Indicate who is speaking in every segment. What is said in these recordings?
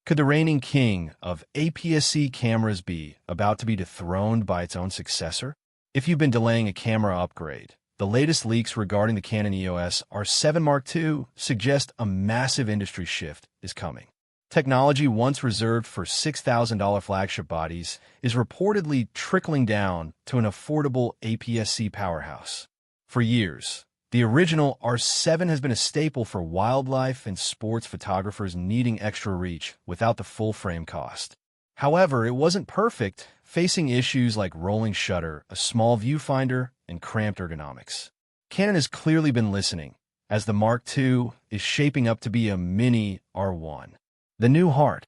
Speaker 1: Could the reigning king of APS-C cameras be about to be dethroned by its own successor? If you've been delaying a camera upgrade, the latest leaks regarding the Canon EOS R7 Mark II suggest a massive industry shift is coming. Technology once reserved for $6,000 flagship bodies is reportedly trickling down to an affordable APS-C powerhouse. For years, the original R7 has been a staple for wildlife and sports photographers needing extra reach without the full-frame cost. However, it wasn't perfect, facing issues like rolling shutter, a small viewfinder, and cramped ergonomics. Canon has clearly been listening, as the Mark II is shaping up to be a mini R1. The new heart,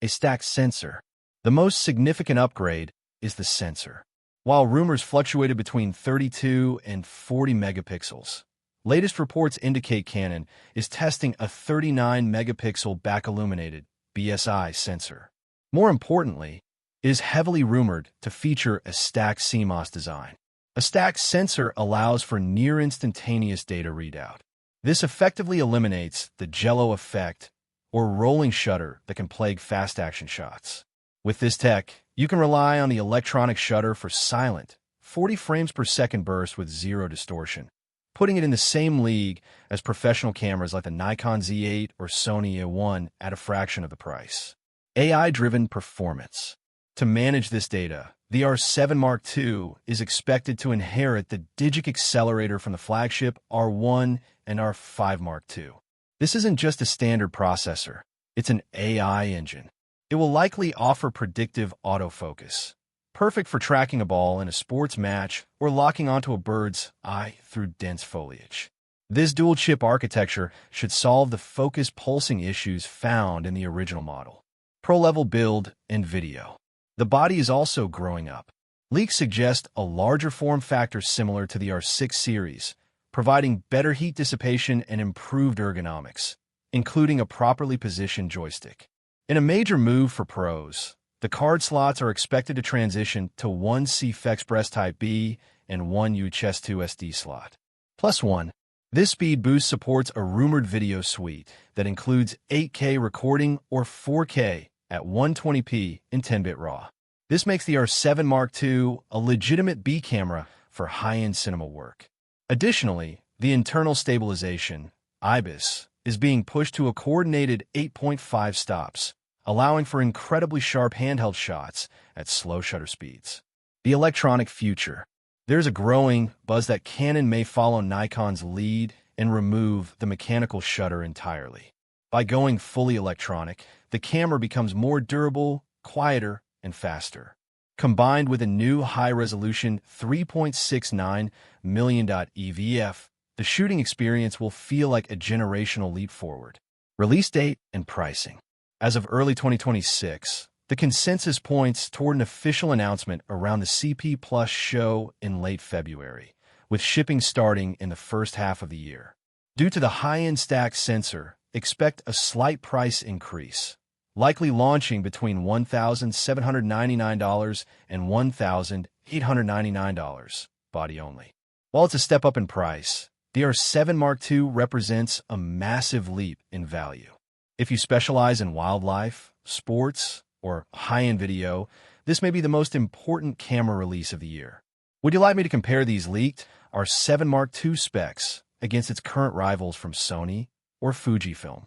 Speaker 1: a stacked sensor. The most significant upgrade is the sensor. While rumors fluctuated between 32 and 40 megapixels, latest reports indicate Canon is testing a 39-megapixel back-illuminated BSI sensor. More importantly, it is heavily rumored to feature a stacked CMOS design. A stacked sensor allows for near-instantaneous data readout. This effectively eliminates the jello effect or rolling shutter that can plague fast-action shots. With this tech, you can rely on the electronic shutter for silent, 40 frames per second bursts with zero distortion, putting it in the same league as professional cameras like the Nikon Z8 or Sony A1 at a fraction of the price. AI-driven performance. To manage this data, the R7 Mark II is expected to inherit the DIGIC Accelerator from the flagship R1 and R5 Mark II. This isn't just a standard processor, it's an AI engine. It will likely offer predictive autofocus, perfect for tracking a ball in a sports match or locking onto a bird's eye through dense foliage. This dual-chip architecture should solve the focus pulsing issues found in the original model. Pro-level build and video. The body is also growing up. Leaks suggest a larger form factor similar to the R6 series, providing better heat dissipation and improved ergonomics, including a properly positioned joystick. In a major move for pros, the card slots are expected to transition to one CFexpress Type B and one UHS 2 SD slot. Plus one. This speed boost supports a rumored video suite that includes 8K recording or 4K at 120p in 10-bit RAW. This makes the R7 Mark II a legitimate B camera for high-end cinema work. Additionally, the internal stabilization, IBIS, is being pushed to a coordinated 8.5 stops, allowing for incredibly sharp handheld shots at slow shutter speeds. The electronic future. There's a growing buzz that Canon may follow Nikon's lead and remove the mechanical shutter entirely. By going fully electronic, the camera becomes more durable, quieter, and faster. Combined with a new high-resolution 3.69 million EVF, the shooting experience will feel like a generational leap forward. Release date and pricing. As of early 2026, the consensus points toward an official announcement around the CP+ show in late February, with shipping starting in the first half of the year. Due to the high-end stacked sensor, expect a slight price increase, likely launching between $1,799 and $1,899, body only. While it's a step up in price, the R7 Mark II represents a massive leap in value. If you specialize in wildlife, sports, or high-end video, this may be the most important camera release of the year. Would you like me to compare these leaked R7 Mark II specs against its current rivals from Sony or Fujifilm?